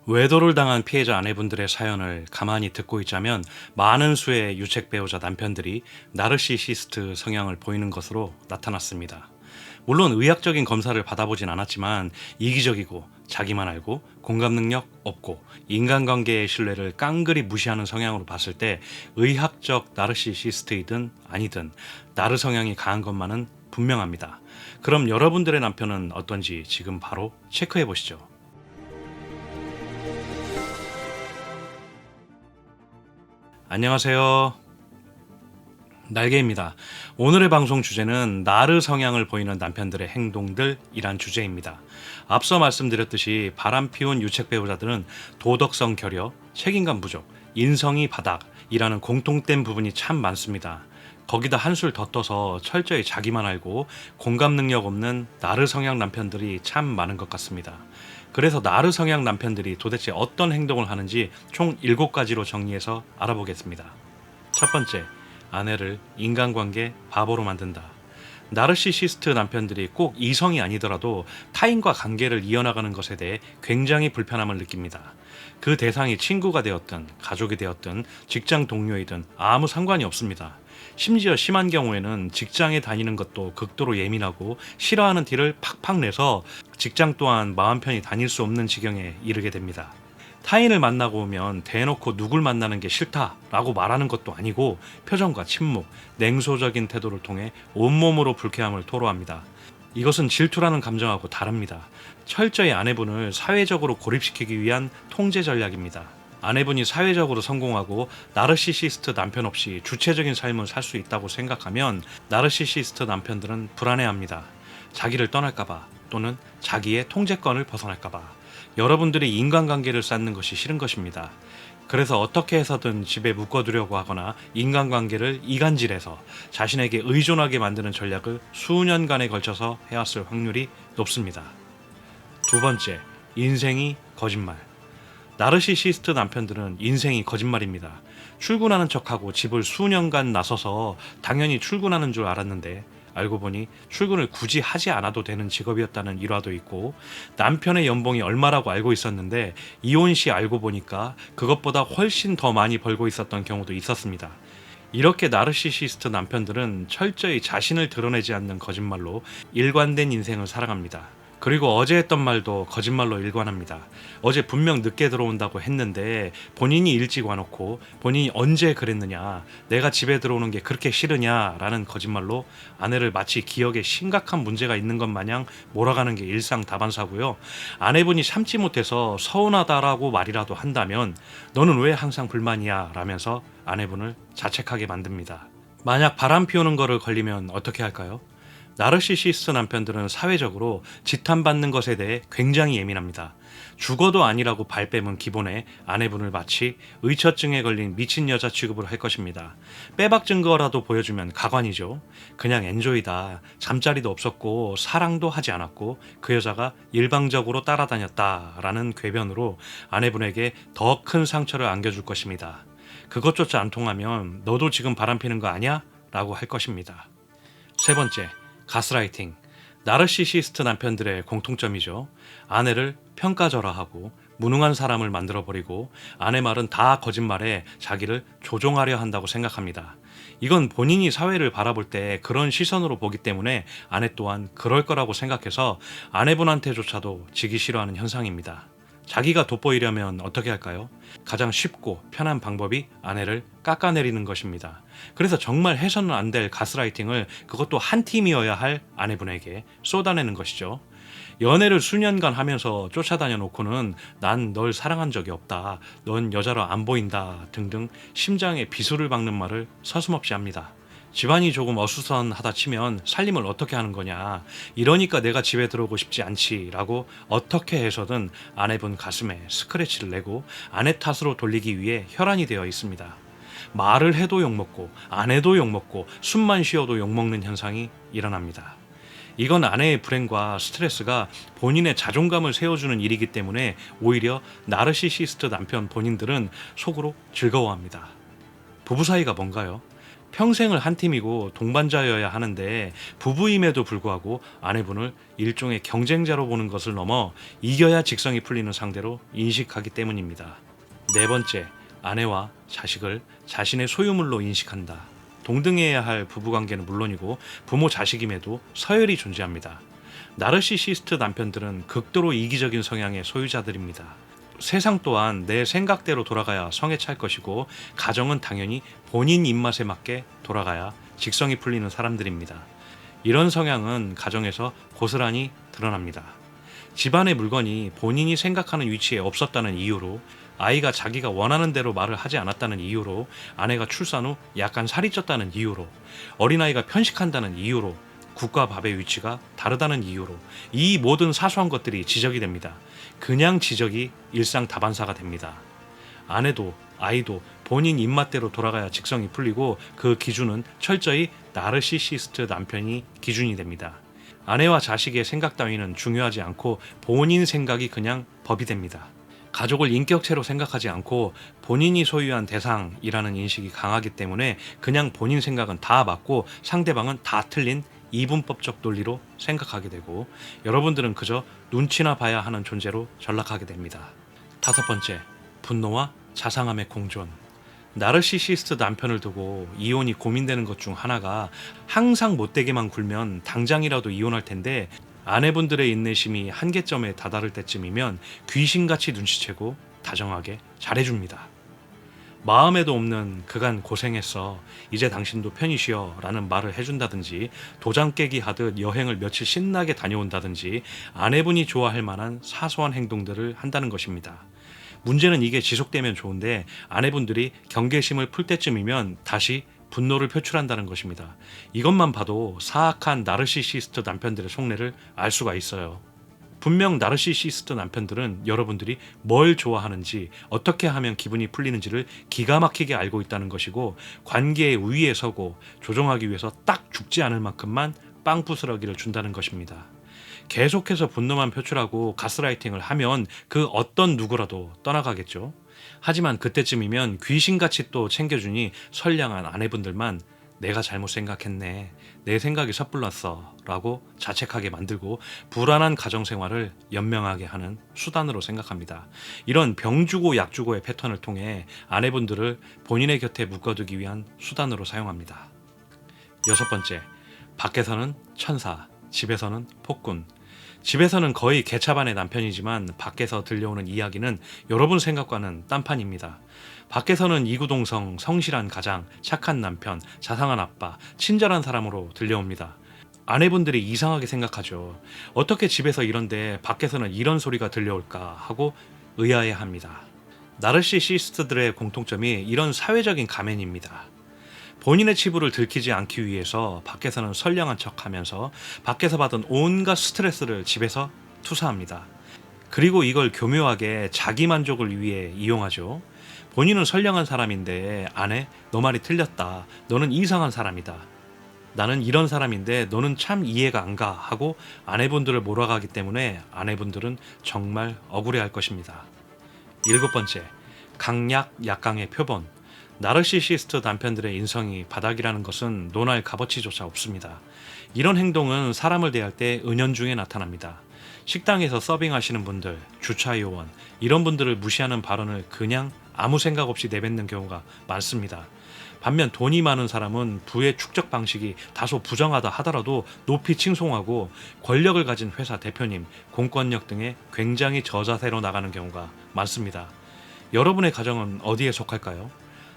외도를 당한 피해자 아내분들의 사연을 가만히 듣고 있자면 많은 수의 유책 배우자 남편들이 나르시시스트 성향을 보이는 것으로 나타났습니다. 물론 의학적인 검사를 받아보진 않았지만 이기적이고 자기만 알고 공감 능력 없고 인간관계의 신뢰를 깡그리 무시하는 성향으로 봤을 때 의학적 나르시시스트이든 아니든 나르 성향이 강한 것만은 분명합니다. 그럼 여러분들의 남편은 어떤지 지금 바로 체크해 보시죠. 안녕하세요. 날개입니다. 오늘의 방송 주제는 나르 성향을 보이는 남편들의 행동들이란 주제입니다. 앞서 말씀드렸듯이 바람 피운 유책 배우자들은 도덕성 결여, 책임감 부족, 인성이 바닥이라는 공통된 부분이 참 많습니다. 거기다 한술 더 떠서 철저히 자기만 알고 공감 능력 없는 나르 성향 남편들이 참 많은 것 같습니다. 그래서 나르 성향 남편들이 도대체 어떤 행동을 하는지 총 7가지로 정리해서 알아보겠습니다. 첫 번째, 아내를 인간관계 바보로 만든다. 나르시시스트 남편들이 꼭 이성이 아니더라도 타인과 관계를 이어나가는 것에 대해 굉장히 불편함을 느낍니다. 그 대상이 친구가 되었든 가족이 되었든 직장 동료이든 아무 상관이 없습니다. 심지어 심한 경우에는 직장에 다니는 것도 극도로 예민하고 싫어하는 티를 팍팍 내서 직장 또한 마음 편히 다닐 수 없는 지경에 이르게 됩니다. 타인을 만나고 오면 대놓고 누굴 만나는 게 싫다라고 말하는 것도 아니고 표정과 침묵, 냉소적인 태도를 통해 온몸으로 불쾌함을 토로합니다. 이것은 질투라는 감정하고 다릅니다. 철저히 아내분을 사회적으로 고립시키기 위한 통제 전략입니다. 아내분이 사회적으로 성공하고 나르시시스트 남편 없이 주체적인 삶을 살 수 있다고 생각하면 나르시시스트 남편들은 불안해합니다. 자기를 떠날까봐 또는 자기의 통제권을 벗어날까봐 여러분들이 인간관계를 쌓는 것이 싫은 것입니다. 그래서 어떻게 해서든 집에 묶어두려고 하거나 인간관계를 이간질해서 자신에게 의존하게 만드는 전략을 수년간에 걸쳐서 해왔을 확률이 높습니다. 두 번째, 인생이 거짓말. 나르시시스트 남편들은 인생이 거짓말입니다. 출근하는 척하고 집을 수년간 나서서 당연히 출근하는 줄 알았는데 알고 보니 출근을 굳이 하지 않아도 되는 직업이었다는 일화도 있고, 남편의 연봉이 얼마라고 알고 있었는데 이혼 시 알고 보니까 그것보다 훨씬 더 많이 벌고 있었던 경우도 있었습니다. 이렇게 나르시시스트 남편들은 철저히 자신을 드러내지 않는 거짓말로 일관된 인생을 살아갑니다. 그리고 어제 했던 말도 거짓말로 일관합니다. 어제 분명 늦게 들어온다고 했는데 본인이 일찍 와놓고 본인이 언제 그랬느냐, 내가 집에 들어오는 게 그렇게 싫으냐 라는 거짓말로 아내를 마치 기억에 심각한 문제가 있는 것 마냥 몰아가는 게 일상다반사고요. 아내분이 참지 못해서 서운하다라고 말이라도 한다면 너는 왜 항상 불만이야 라면서 아내분을 자책하게 만듭니다. 만약 바람 피우는 거를 걸리면 어떻게 할까요? 나르시시스트 남편들은 사회적으로 지탄받는 것에 대해 굉장히 예민합니다. 죽어도 아니라고 발뺌은 기본에 아내분을 마치 의처증에 걸린 미친 여자 취급을 할 것입니다. 빼박 증거라도 보여주면 가관이죠. 그냥 엔조이다. 잠자리도 없었고 사랑도 하지 않았고 그 여자가 일방적으로 따라다녔다라는 궤변으로 아내분에게 더 큰 상처를 안겨줄 것입니다. 그것조차 안 통하면 너도 지금 바람피는 거 아니야? 라고 할 것입니다. 세 번째, 가스라이팅. 나르시시스트 남편들의 공통점이죠. 아내를 평가절하하고 무능한 사람을 만들어버리고 아내 말은 다 거짓말에 자기를 조종하려 한다고 생각합니다. 이건 본인이 사회를 바라볼 때 그런 시선으로 보기 때문에 아내 또한 그럴 거라고 생각해서 아내분한테조차도 지기 싫어하는 현상입니다. 자기가 돋보이려면 어떻게 할까요? 가장 쉽고 편한 방법이 아내를 깎아내리는 것입니다. 그래서 정말 해서는 안 될 가스라이팅을, 그것도 한 팀이어야 할 아내분에게 쏟아내는 것이죠. 연애를 수년간 하면서 쫓아다녀 놓고는 난 널 사랑한 적이 없다, 넌 여자로 안 보인다 등등 심장에 비수를 박는 말을 서슴없이 합니다. 집안이 조금 어수선하다 치면 살림을 어떻게 하는 거냐, 이러니까 내가 집에 들어오고 싶지 않지 라고 어떻게 해서든 아내분 가슴에 스크래치를 내고 아내 탓으로 돌리기 위해 혈안이 되어 있습니다. 말을 해도 욕먹고 안 해도 욕먹고 숨만 쉬어도 욕먹는 현상이 일어납니다. 이건 아내의 불행과 스트레스가 본인의 자존감을 세워주는 일이기 때문에 오히려 나르시시스트 남편 본인들은 속으로 즐거워합니다. 부부 사이가 뭔가요? 평생을 한 팀이고 동반자여야 하는데 부부임에도 불구하고 아내분을 일종의 경쟁자로 보는 것을 넘어 이겨야 직성이 풀리는 상대로 인식하기 때문입니다. 네 번째, 아내와 자식을 자신의 소유물로 인식한다. 동등해야 할 부부관계는 물론이고 부모 자식임에도 서열이 존재합니다. 나르시시스트 남편들은 극도로 이기적인 성향의 소유자들입니다. 세상 또한 내 생각대로 돌아가야 성에 찰 것이고 가정은 당연히 본인 입맛에 맞게 돌아가야 직성이 풀리는 사람들입니다. 이런 성향은 가정에서 고스란히 드러납니다. 집안의 물건이 본인이 생각하는 위치에 없었다는 이유로, 아이가 자기가 원하는 대로 말을 하지 않았다는 이유로, 아내가 출산 후 약간 살이 쪘다는 이유로, 어린아이가 편식한다는 이유로, 국과 밥의 위치가 다르다는 이유로 이 모든 사소한 것들이 지적이 됩니다. 그냥 지적이 일상 다반사가 됩니다. 아내도 아이도 본인 입맛대로 돌아가야 직성이 풀리고 그 기준은 철저히 나르시시스트 남편이 기준이 됩니다. 아내와 자식의 생각 따위는 중요하지 않고 본인 생각이 그냥 법이 됩니다. 가족을 인격체로 생각하지 않고 본인이 소유한 대상이라는 인식이 강하기 때문에 그냥 본인 생각은 다 맞고 상대방은 다 틀린 이분법적 논리로 생각하게 되고 여러분들은 그저 눈치나 봐야 하는 존재로 전락하게 됩니다. 다섯 번째, 분노와 자상함의 공존. 나르시시스트 남편을 두고 이혼이 고민되는 것 중 하나가 항상 못되게만 굴면 당장이라도 이혼할 텐데 아내분들의 인내심이 한계점에 다다를 때쯤이면 귀신같이 눈치채고 다정하게 잘해줍니다. 마음에도 없는 그간 고생했어, 이제 당신도 편히 쉬어 라는 말을 해준다든지, 도장 깨기 하듯 여행을 며칠 신나게 다녀온다든지 아내분이 좋아할 만한 사소한 행동들을 한다는 것입니다. 문제는 이게 지속되면 좋은데 아내분들이 경계심을 풀 때쯤이면 다시 분노를 표출한다는 것입니다. 이것만 봐도 사악한 나르시시스트 남편들의 속내를 알 수가 있어요. 분명 나르시시스트 남편들은 여러분들이 뭘 좋아하는지, 어떻게 하면 기분이 풀리는지를 기가 막히게 알고 있다는 것이고 관계의 우위에 서고 조종하기 위해서 딱 죽지 않을 만큼만 빵 부스러기를 준다는 것입니다. 계속해서 분노만 표출하고 가스라이팅을 하면 그 어떤 누구라도 떠나가겠죠. 하지만 그때쯤이면 귀신같이 또 챙겨주니 선량한 아내분들만 내가 잘못 생각했네, 내 생각이 섣불렀어 라고 자책하게 만들고 불안한 가정생활을 연명하게 하는 수단으로 생각합니다. 이런 병주고 약주고의 패턴을 통해 아내분들을 본인의 곁에 묶어두기 위한 수단으로 사용합니다. 여섯 번째, 밖에서는 천사, 집에서는 폭군. 집에서는 거의 개차반의 남편이지만 밖에서 들려오는 이야기는 여러분 생각과는 딴판입니다. 밖에서는 이구동성, 성실한 가장, 착한 남편, 자상한 아빠, 친절한 사람으로 들려옵니다. 아내분들이 이상하게 생각하죠. 어떻게 집에서 이런데 밖에서는 이런 소리가 들려올까 하고 의아해합니다. 나르시시스트들의 공통점이 이런 사회적인 가면입니다. 본인의 치부를 들키지 않기 위해서 밖에서는 선량한 척하면서 밖에서 받은 온갖 스트레스를 집에서 투사합니다. 그리고 이걸 교묘하게 자기 만족을 위해 이용하죠. 본인은 선량한 사람인데 아내, 너 말이 틀렸다, 너는 이상한 사람이다, 나는 이런 사람인데 너는 참 이해가 안 가 하고 아내분들을 몰아가기 때문에 아내분들은 정말 억울해할 것입니다. 일곱 번째, 강약 약강의 표본. 나르시시스트 남편들의 인성이 바닥이라는 것은 논할 값어치조차 없습니다. 이런 행동은 사람을 대할 때 은연중에 나타납니다. 식당에서 서빙하시는 분들, 주차 요원, 이런 분들을 무시하는 발언을 그냥 아무 생각 없이 내뱉는 경우가 많습니다. 반면 돈이 많은 사람은 부의 축적 방식이 다소 부정하다 하더라도 높이 칭송하고 권력을 가진 회사 대표님, 공권력 등에 굉장히 저자세로 나가는 경우가 많습니다. 여러분의 가정은 어디에 속할까요?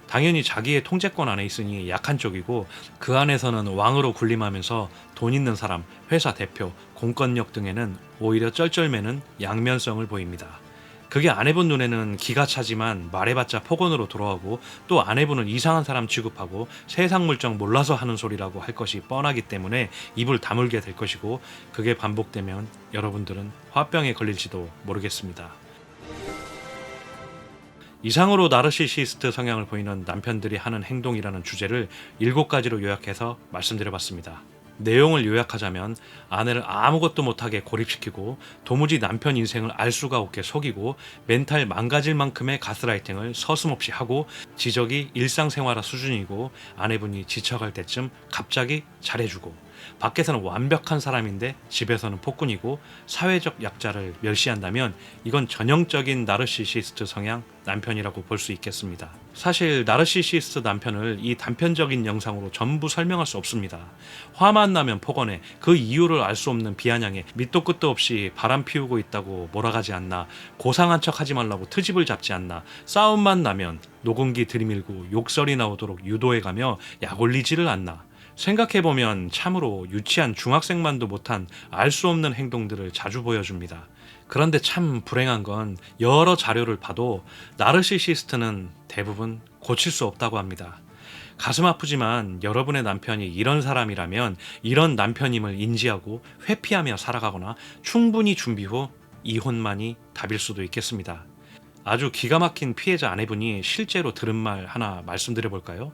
당연히 자기의 통제권 안에 있으니 약한 쪽이고 그 안에서는 왕으로 군림하면서 돈 있는 사람, 회사 대표, 공권력 등에는 오히려 쩔쩔매는 양면성을 보입니다. 그게 아내분 눈에는 기가 차지만 말해봤자 폭언으로 돌아오고 또 아내분은 이상한 사람 취급하고 세상 물정 몰라서 하는 소리라고 할 것이 뻔하기 때문에 입을 다물게 될 것이고 그게 반복되면 여러분들은 화병에 걸릴지도 모르겠습니다. 이상으로 나르시시스트 성향을 보이는 남편들이 하는 행동이라는 주제를 7가지로 요약해서 말씀드려봤습니다. 내용을 요약하자면 아내를 아무것도 못하게 고립시키고 도무지 남편 인생을 알 수가 없게 속이고 멘탈 망가질 만큼의 가스라이팅을 서슴없이 하고 지적이 일상생활화 수준이고 아내분이 지쳐갈 때쯤 갑자기 잘해주고 밖에서는 완벽한 사람인데 집에서는 폭군이고 사회적 약자를 멸시한다면 이건 전형적인 나르시시스트 성향 남편이라고 볼 수 있겠습니다. 사실 나르시시스트 남편을 이 단편적인 영상으로 전부 설명할 수 없습니다. 화만 나면 폭언해 그 이유를 알 수 없는 비아냥에 밑도 끝도 없이 바람 피우고 있다고 몰아가지 않나, 고상한 척 하지 말라고 트집을 잡지 않나, 싸움만 나면 녹음기 들이밀고 욕설이 나오도록 유도해가며 약 올리지를 않나. 생각해보면 참으로 유치한 중학생만도 못한 알 수 없는 행동들을 자주 보여줍니다. 그런데 참 불행한 건 여러 자료를 봐도 나르시시스트는 대부분 고칠 수 없다고 합니다. 가슴 아프지만 여러분의 남편이 이런 사람이라면 이런 남편임을 인지하고 회피하며 살아가거나 충분히 준비 후 이혼만이 답일 수도 있겠습니다. 아주 기가 막힌 피해자 아내분이 실제로 들은 말 하나 말씀드려 볼까요?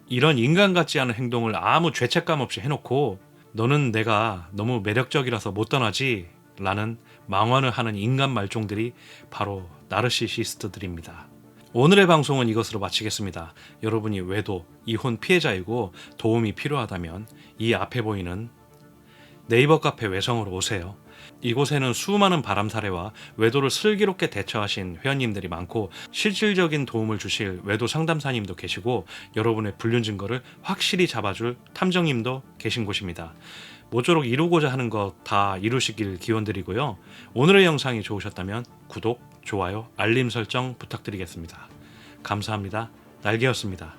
이런 인간 같지 않은 행동을 아무 죄책감 없이 해놓고 너는 내가 너무 매력적이라서 못 떠나지 라는 망언을 하는 인간 말종들이 바로 나르시시스트들입니다. 오늘의 방송은 이것으로 마치겠습니다. 여러분이 외도, 이혼 피해자이고 도움이 필요하다면 이 앞에 보이는 네이버 카페 외성으로 오세요. 이곳에는 수많은 바람 사례와 외도를 슬기롭게 대처하신 회원님들이 많고 실질적인 도움을 주실 외도 상담사님도 계시고 여러분의 불륜 증거를 확실히 잡아줄 탐정님도 계신 곳입니다. 모쪼록 이루고자 하는 것 다 이루시길 기원드리고요. 오늘의 영상이 좋으셨다면 구독, 좋아요, 알림 설정 부탁드리겠습니다. 감사합니다. 날개였습니다.